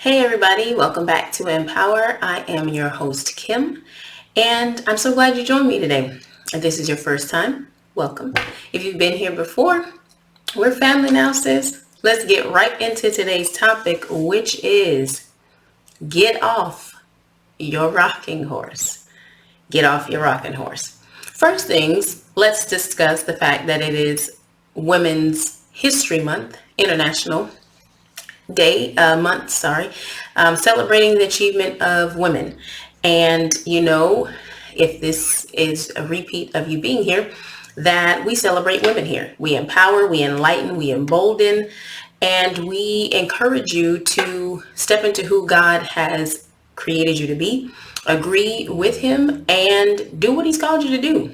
Hey everybody, welcome back to Empower. I am your host Kim, and I'm so glad you joined me today. If this is your first time, welcome. If you've been here before, we're family now, sis. Let's get right into today's topic, which is get off your rocking horse. Get off your rocking horse. First things, let's discuss the fact that it is Women's History Month, International month, celebrating the achievement of women. And if this is a repeat of you being here, that we celebrate women here. We empower, we enlighten, we embolden, and we encourage you to step into who God has created you to be, agree with him, and do what he's called you to do.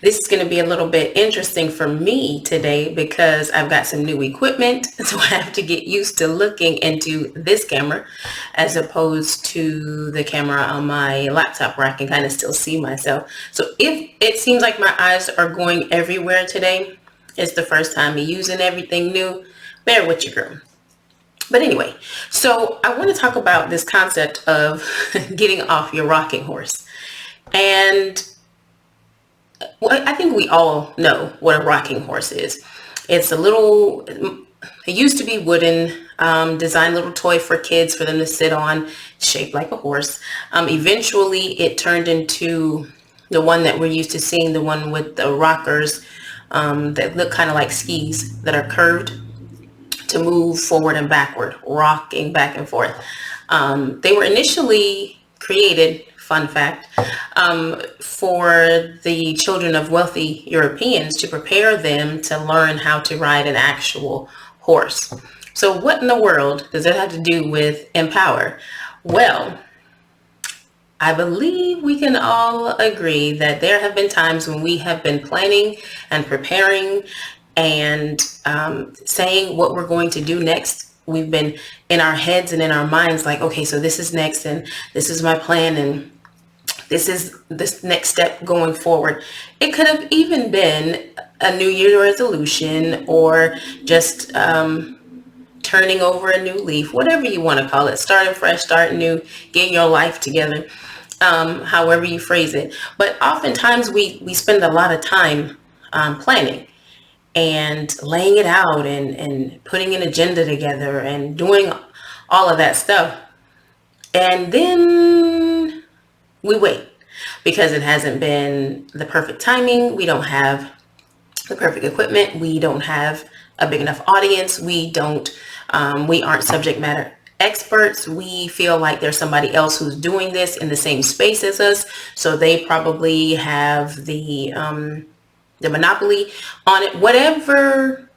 This is going to be a little bit interesting for me today because I've got some new equipment, so I have to get used to looking into this camera as opposed to the camera on my laptop where I can kind of still see myself. So if it seems like my eyes are going everywhere today, it's the first time me using everything new. Bear with you, girl. But anyway, so I want to talk about this concept of getting off your rocking horse. And well, I think we all know what a rocking horse is. It's it used to be wooden, designed little toy for kids for them to sit on, shaped like a horse. Eventually it turned into the one that we're used to seeing, the one with the rockers that look kind of like skis that are curved to move forward and backward, rocking back and forth. They were initially created, fun fact, for the children of wealthy Europeans to prepare them to learn how to ride an actual horse. So what in the world does it have to do with empower? Well, I believe we can all agree that there have been times when we have been planning and preparing and saying what we're going to do next. We've been in our heads and in our minds like, okay, so this is next and this is my plan and this is this next step going forward. It could have even been a New Year resolution or just turning over a new leaf, whatever you want to call it, starting fresh, starting new, getting your life together, however you phrase it. But oftentimes we spend a lot of time planning and laying it out and putting an agenda together and doing all of that stuff. And then we wait because it hasn't been the perfect timing. We don't have the perfect equipment. We don't have a big enough audience. We aren't subject matter experts. We feel like there's somebody else who's doing this in the same space as us. So they probably have the monopoly on it. Whatever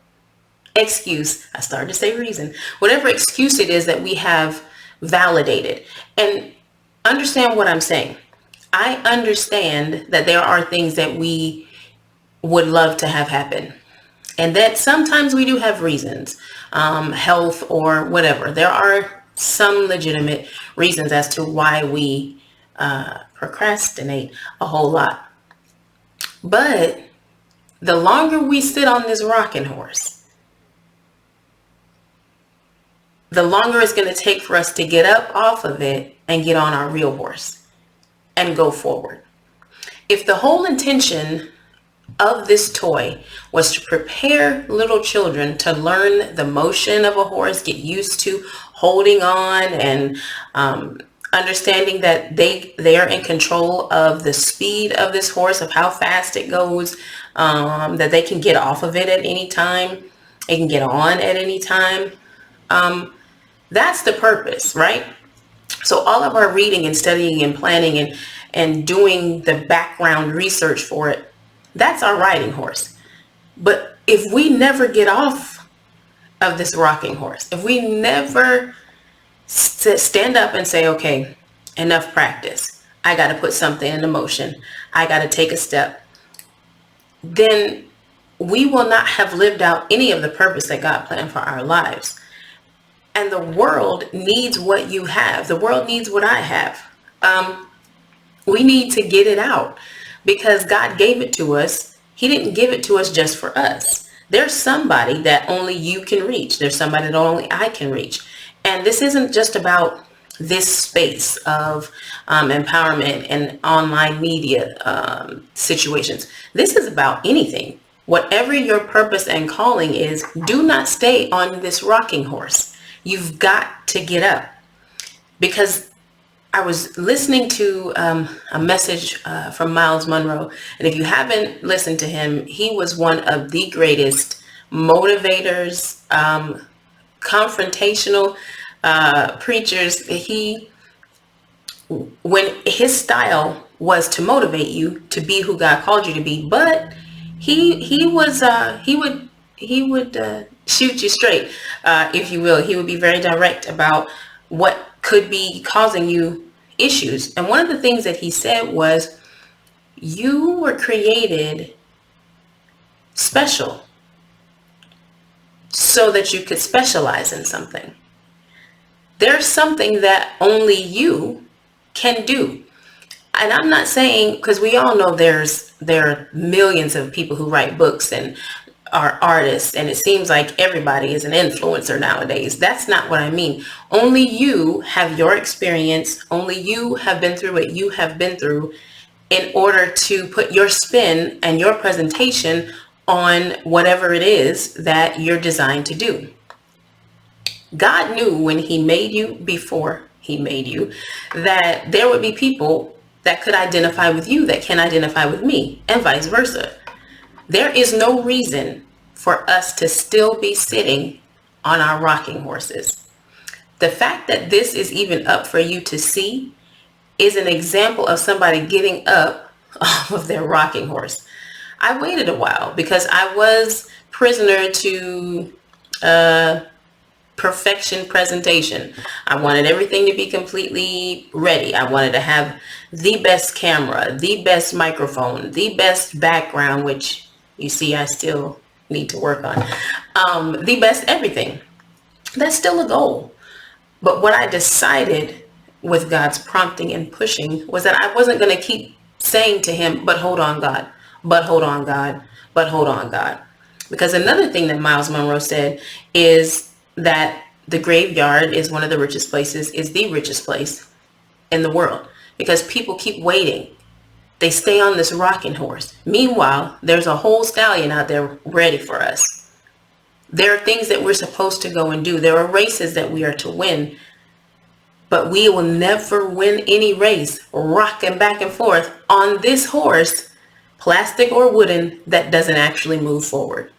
excuse, I started to say reason, whatever excuse it is that we have validated. And understand what I'm saying. I understand that there are things that we would love to have happen and that sometimes we do have reasons, health or whatever. There are some legitimate reasons as to why we procrastinate a whole lot. But the longer we sit on this rocking horse, the longer it's going to take for us to get up off of it and get on our real horse and go forward. If the whole intention of this toy was to prepare little children to learn the motion of a horse, get used to holding on and understanding that they are in control of the speed of this horse, of how fast it goes, that they can get off of it at any time, they can get on at any time. That's the purpose, right? So all of our reading and studying and planning and doing the background research for it, that's our riding horse. But if we never get off of this rocking horse, if we never stand up and say, okay, enough practice, I got to put something into motion, I got to take a step, then we will not have lived out any of the purpose that God planned for our lives. And the world needs what you have. The world needs what I have. We need to get it out because God gave it to us. He didn't give it to us just for us. There's somebody that only you can reach. There's somebody that only I can reach. And this isn't just about this space of empowerment and online media situations. This is about anything. Whatever your purpose and calling is, do not stay on this rocking horse. You've got to get up. Because I was listening to a message from Miles Monroe. And if you haven't listened to him, he was one of the greatest motivators, confrontational preachers. When his style was to motivate you to be who God called you to be, but he would shoot you straight, if you will. He would be very direct about what could be causing you issues. And one of the things that he said was, you were created special so that you could specialize in something. There's something that only you can do. And I'm not saying, because we all know there are millions of people who write books and are artists, and it seems like everybody is an influencer nowadays. That's not what I mean. Only you have your experience. Only you have been through what you have been through in order to put your spin and your presentation on whatever it is that you're designed to do. God knew when he made you, before he made you, that there would be people that could identify with you that can identify with me, and vice versa. There is no reason for us to still be sitting on our rocking horses. The fact that this is even up for you to see is an example of somebody getting up off of their rocking horse. I waited a while because I was prisoner to perfection presentation. I wanted everything to be completely ready. I wanted to have the best camera, the best microphone, the best background, which you see I still need to work on. The best everything. That's still a goal. But what I decided with God's prompting and pushing was that I wasn't going to keep saying to him, but hold on, God, but hold on, God, but hold on, God. Because another thing that Miles Monroe said is that the graveyard is one of the richest places, is the richest place in the world, because people keep waiting. They stay on this rocking horse. Meanwhile, there's a whole stallion out there ready for us. There are things that we're supposed to go and do. There are races that we are to win, but we will never win any race rocking back and forth on this horse, plastic or wooden, that doesn't actually move forward.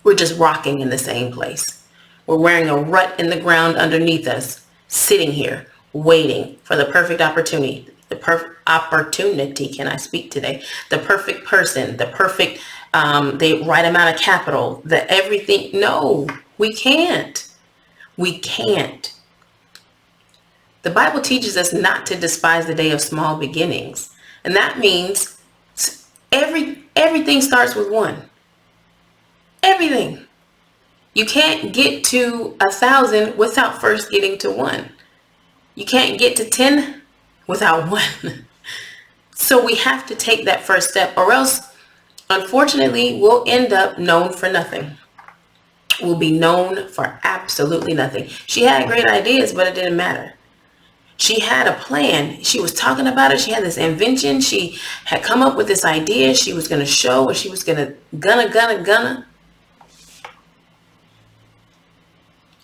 We're just rocking in the same place. We're wearing a rut in the ground underneath us, sitting here, waiting for the perfect opportunity. The perfect opportunity, can I speak today? The perfect person, the perfect, the right amount of capital, the everything. No, we can't. We can't. The Bible teaches us not to despise the day of small beginnings. And that means everything starts with one. Everything. You can't get to 1,000 without first getting to 1. You can't get to 10 without 1. So we have to take that first step, or else, unfortunately, we'll end up known for nothing. We'll be known for absolutely nothing. She had great ideas, but it didn't matter. She had a plan. She was talking about it. She had this invention. She had come up with this idea. She was going to show, or she was going to gonna.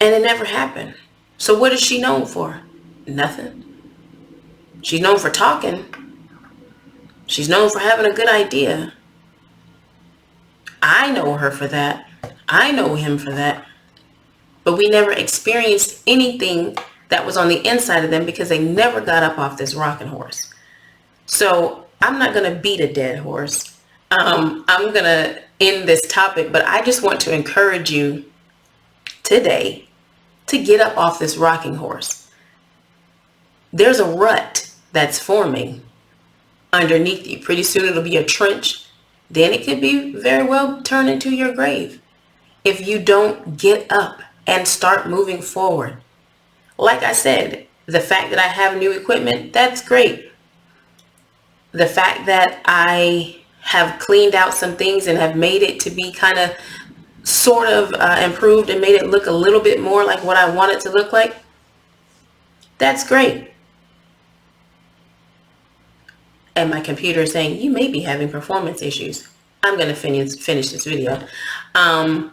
And it never happened. So what is she known for? Nothing. She's known for talking. She's known for having a good idea. I know her for that. I know him for that. But we never experienced anything that was on the inside of them because they never got up off this rocking horse. So I'm not going to beat a dead horse. I'm going to end this topic, but I just want to encourage you today to get up off this rocking horse. There's a rut that's forming underneath you. Pretty soon it'll be a trench. Then it could be very well turn into your grave if you don't get up and start moving forward. Like I said, the fact that I have new equipment, that's great. The fact that I have cleaned out some things and have made it to be kind of sort of improved and made it look a little bit more like what I want it to look like, that's great. And my computer is saying, you may be having performance issues. I'm going to finish this video. All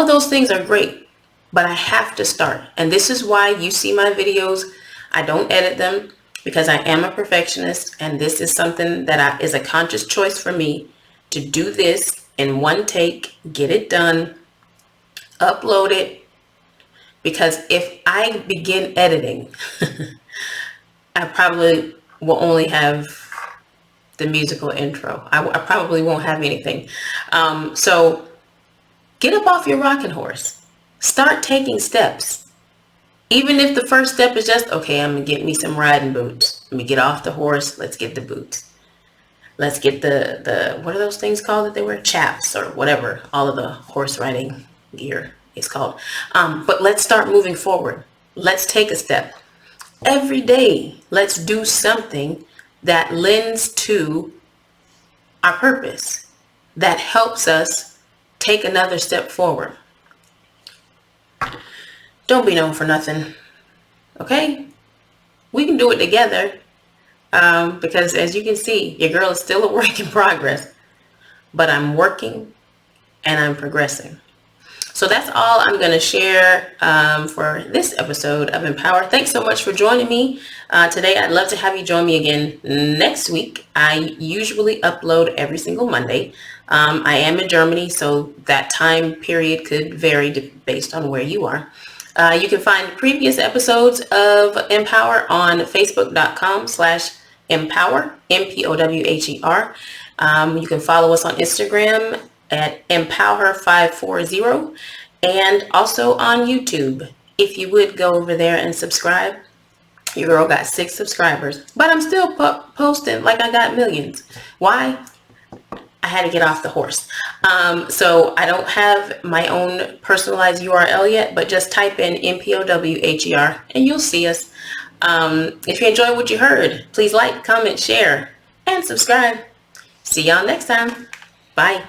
of those things are great, but I have to start. And this is why you see my videos. I don't edit them because I am a perfectionist. And this is something that is a conscious choice for me to do this in one take, get it done, upload it. Because if I begin editing, I probably will only have the musical intro. I probably won't have anything. So get up off your rocking horse. Start taking steps. Even if the first step is just, okay, I'm going to get me some riding boots. Let me get off the horse. Let's get the boots. Let's get the what are those things called that they wear? Chaps or whatever. All of the horse riding gear is called. But let's start moving forward. Let's take a step. Every day, let's do something that lends to our purpose, that helps us take another step forward. Don't be known for nothing, okay? We can do it together because as you can see, your girl is still a work in progress, but I'm working and I'm progressing. So that's all I'm going to share for this episode of Empower. Thanks so much for joining me today. I'd love to have you join me again next week. I usually upload every single Monday. I am in Germany, so that time period could vary based on where you are. You can find previous episodes of Empower on facebook.com/empower, MPOWHER. You can follow us on Instagram at Empower540 and also on YouTube. If you would go over there and subscribe. Your girl got 6 subscribers, but I'm still posting like I got millions. Why? I had to get off the horse. So I don't have my own personalized URL yet, but just type in MPOWHER and you'll see us. If you enjoyed what you heard, please like, comment, share, and subscribe. See y'all next time. Bye.